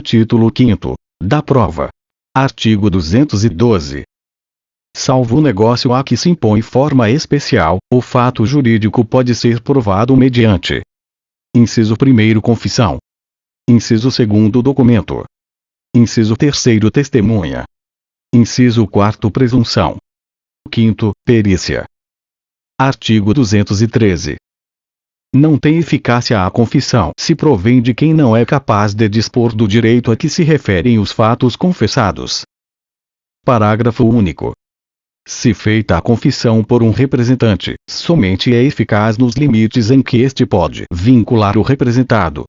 Título 5º da prova. Artigo 212. Salvo o negócio a que se impõe forma especial, o fato jurídico pode ser provado mediante: inciso 1º, confissão; inciso 2º, documento; inciso 3º, testemunha; inciso 4º, presunção; 5º, perícia. Artigo 213. Não tem eficácia a confissão se provém de quem não é capaz de dispor do direito a que se referem os fatos confessados. Parágrafo único. Se feita a confissão por um representante, somente é eficaz nos limites em que este pode vincular o representado.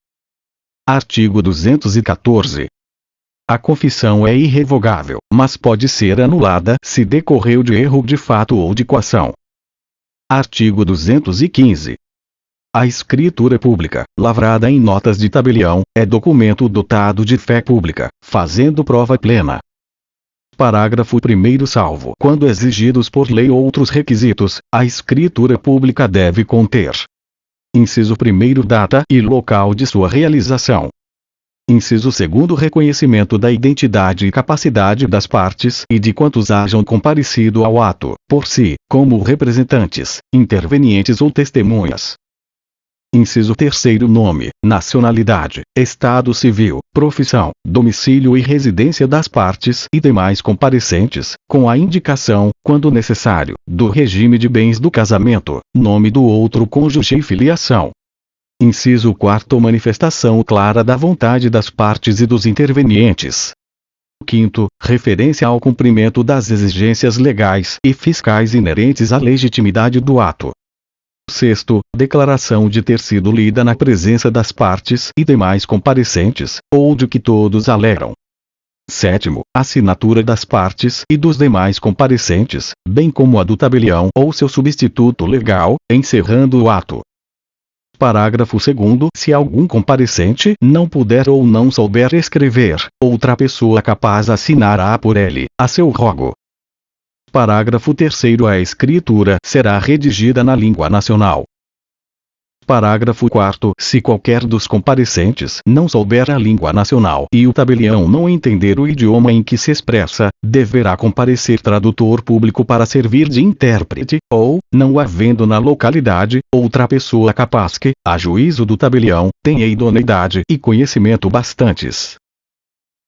Artigo 214. A confissão é irrevogável, mas pode ser anulada se decorreu de erro de fato ou de coação. Artigo 215. A escritura pública, lavrada em notas de tabelião, é documento dotado de fé pública, fazendo prova plena. Parágrafo 1º. Salvo quando exigidos por lei outros requisitos, a escritura pública deve conter: inciso 1º, data e local de sua realização; inciso 2º, reconhecimento da identidade e capacidade das partes e de quantos hajam comparecido ao ato, por si, como representantes, intervenientes ou testemunhas; inciso 3º, nome, nacionalidade, estado civil, profissão, domicílio e residência das partes e demais comparecentes, com a indicação, quando necessário, do regime de bens do casamento, nome do outro cônjuge e filiação; inciso 4º, manifestação clara da vontade das partes e dos intervenientes; 5º, referência ao cumprimento das exigências legais e fiscais inerentes à legitimidade do ato; 6º, declaração de ter sido lida na presença das partes e demais comparecentes, ou de que todos alegam; 7º, assinatura das partes e dos demais comparecentes, bem como a do tabelião ou seu substituto legal, encerrando o ato. Parágrafo 2º. Se algum comparecente não puder ou não souber escrever, outra pessoa capaz assinará por ele, a seu rogo. Parágrafo 3º. A escritura será redigida na língua nacional. Parágrafo 4º. Se qualquer dos comparecentes não souber a língua nacional e o tabelião não entender o idioma em que se expressa, deverá comparecer tradutor público para servir de intérprete, ou, não havendo na localidade, outra pessoa capaz que, a juízo do tabelião, tenha idoneidade e conhecimento bastantes.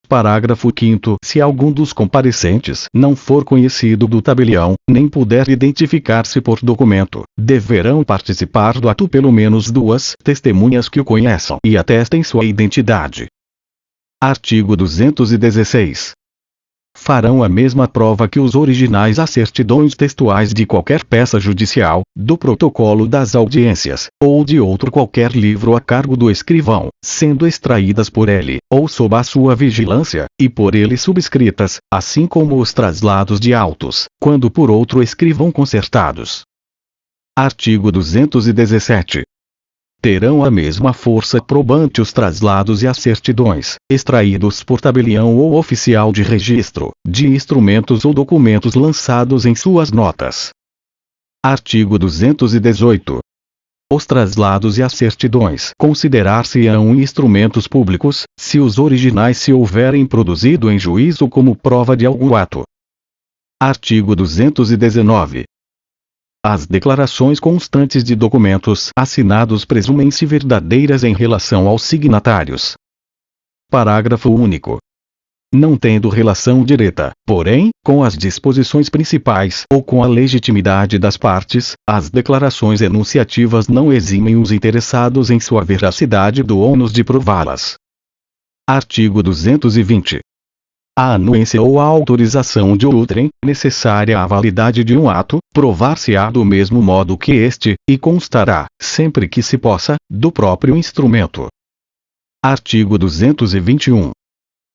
Parágrafo 5º. Se algum dos comparecentes não for conhecido do tabelião, nem puder identificar-se por documento, deverão participar do ato pelo menos 2 testemunhas que o conheçam e atestem sua identidade. Artigo 216. Farão a mesma prova que os originais as certidões textuais de qualquer peça judicial, do protocolo das audiências, ou de outro qualquer livro a cargo do escrivão, sendo extraídas por ele, ou sob a sua vigilância, e por ele subscritas, assim como os traslados de autos, quando por outro escrivão concertados. Artigo 217. Terão a mesma força probante os traslados e as certidões, extraídos por tabelião ou oficial de registro, de instrumentos ou documentos lançados em suas notas. Artigo 218. Os traslados e as certidões considerar-se-ão instrumentos públicos, se os originais se houverem produzido em juízo como prova de algum ato. Artigo 219. As declarações constantes de documentos assinados presumem-se verdadeiras em relação aos signatários. Parágrafo único. Não tendo relação direta, porém, com as disposições principais ou com a legitimidade das partes, as declarações enunciativas não eximem os interessados em sua veracidade do ônus de prová-las. Artigo 220. A anuência ou a autorização de outrem, necessária à validade de um ato, provar-se-á do mesmo modo que este, e constará, sempre que se possa, do próprio instrumento. Artigo 221.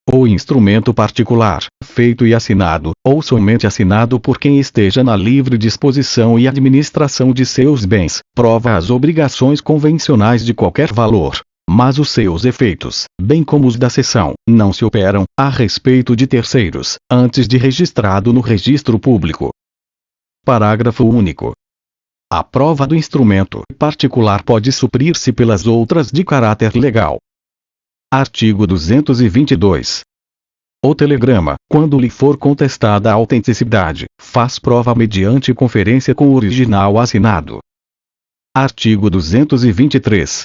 O instrumento particular, feito e assinado, ou somente assinado por quem esteja na livre disposição e administração de seus bens, prova as obrigações convencionais de qualquer valor, mas os seus efeitos, bem como os da cessão, não se operam, a respeito de terceiros, antes de registrado no registro público. Parágrafo único. A prova do instrumento particular pode suprir-se pelas outras de caráter legal. Artigo 222. O telegrama, quando lhe for contestada a autenticidade, faz prova mediante conferência com o original assinado. Artigo 223.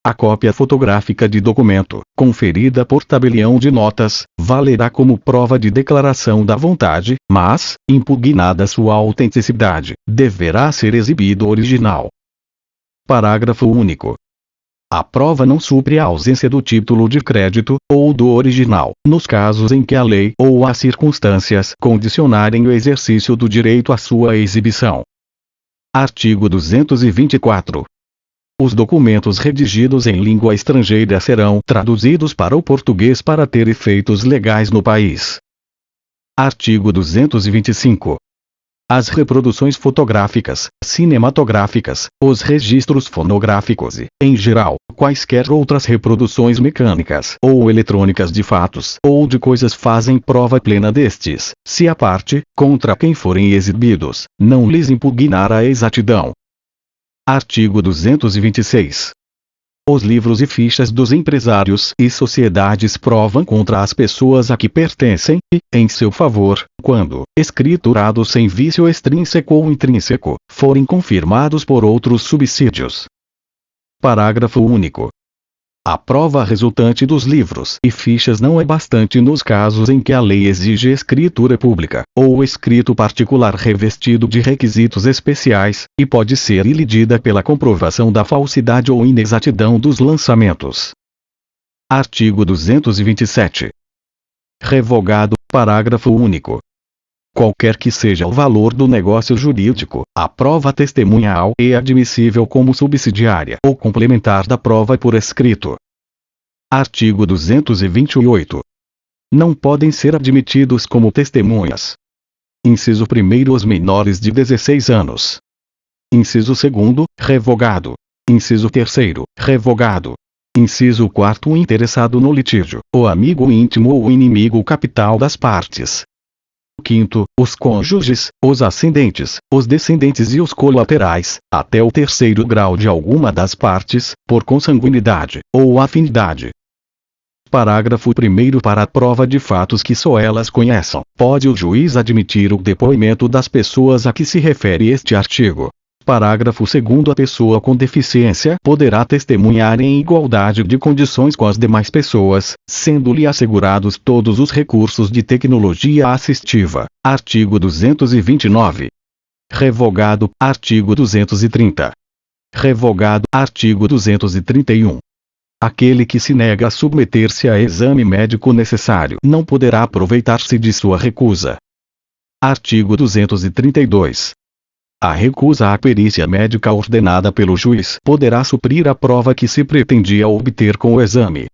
A cópia fotográfica de documento, conferida por tabelião de notas, valerá como prova de declaração da vontade, mas, impugnada sua autenticidade, deverá ser exibido o original. Parágrafo único. A prova não supre a ausência do título de crédito, ou do original, nos casos em que a lei ou as circunstâncias condicionarem o exercício do direito à sua exibição. Artigo 224. Os documentos redigidos em língua estrangeira serão traduzidos para o português para ter efeitos legais no país. Artigo 225. As reproduções fotográficas, cinematográficas, os registros fonográficos e, em geral, quaisquer outras reproduções mecânicas ou eletrônicas de fatos ou de coisas fazem prova plena destes, se a parte, contra quem forem exibidos, não lhes impugnar a exatidão. Artigo 226. Os livros e fichas dos empresários e sociedades provam contra as pessoas a que pertencem, e, em seu favor, quando, escriturados sem vício extrínseco ou intrínseco, forem confirmados por outros subsídios. Parágrafo único. A prova resultante dos livros e fichas não é bastante nos casos em que a lei exige escritura pública, ou escrito particular revestido de requisitos especiais, e pode ser ilidida pela comprovação da falsidade ou inexatidão dos lançamentos. Artigo 227. Revogado. Parágrafo único. Qualquer que seja o valor do negócio jurídico, a prova testemunhal é admissível como subsidiária ou complementar da prova por escrito. Artigo 228. Não podem ser admitidos como testemunhas. Inciso 1º os menores de 16 anos. Inciso 2º, revogado. Inciso 3º, revogado. Inciso 4º o interessado no litígio, o amigo íntimo ou inimigo capital das partes. 5º, os cônjuges, os ascendentes, os descendentes e os colaterais, até o 3º grau de alguma das partes, por consanguinidade, ou afinidade. Parágrafo 1º para a prova de fatos que só elas conheçam, pode o juiz admitir o depoimento das pessoas a que se refere este artigo. Parágrafo 2º a pessoa com deficiência poderá testemunhar em igualdade de condições com as demais pessoas, sendo-lhe assegurados todos os recursos de tecnologia assistiva. Artigo 229. Revogado. Artigo 230. Revogado. Artigo 231. Aquele que se nega a submeter-se a exame médico necessário não poderá aproveitar-se de sua recusa. Artigo 232. A recusa à perícia médica ordenada pelo juiz poderá suprir a prova que se pretendia obter com o exame.